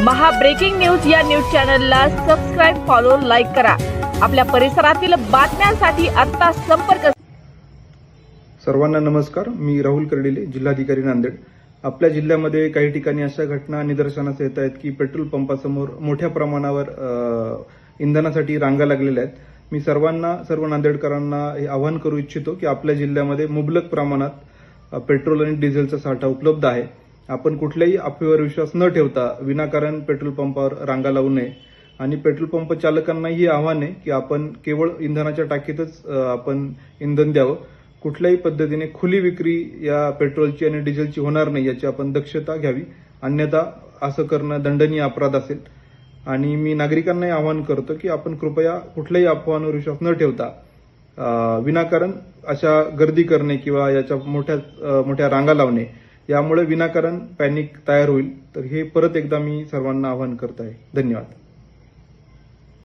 महा breaking news या news चॅनलला subscribe, follow, like करा. आपल्या परिसरातील बातम्यांसाठी आता संपर्क. सर्वांना नमस्कार. मी राहुल कर्डिले, जिल्हाधिकारी नांदेड. आपल्या जिल्ह्यामध्ये काही ठिकाणी अशा घटना निदर्शनास येत आहेत की पेट्रोल पंपासमोर मोठ्या प्रमाणावर इंधनासाठी रांगा लागलेल्या आहेत. मी सर्व नांदेडकरांना हे आवाहन करू इच्छितो की आपल्या जिल्ह्यामध्ये मुबलक प्रमाणात पेट्रोल आणि डिझेलचा साठा उपलब्ध आहे. आपण कुठल्याही अफवेवर विश्वास न ठेवता विनाकारण पेट्रोल पंपावर रांगा लावू नये. आणि पेट्रोल पंप चालकांनाही आव्हान आहे की आपण केवळ इंधनाच्या टाकीतच आपण इंधन द्यावं. कुठल्याही पद्धतीने खुली विक्री या पेट्रोलची आणि डिझेलची होणार नाही याची आपण दक्षता घ्यावी, अन्यथा असं करणं दंडनीय अपराध असेल. आणि मी नागरिकांनाही आवाहन करतो की आपण कृपया कुठल्याही अफवांवर विश्वास न ठेवता विनाकारण अशा गर्दी करणे किंवा याच्या मोठ्या रांगा लावणे यामुळे विनाकारण पॅनिक तयार होईल. तर हे परत एकदा मी सर्वांना आवाहन करत आहे. धन्यवाद.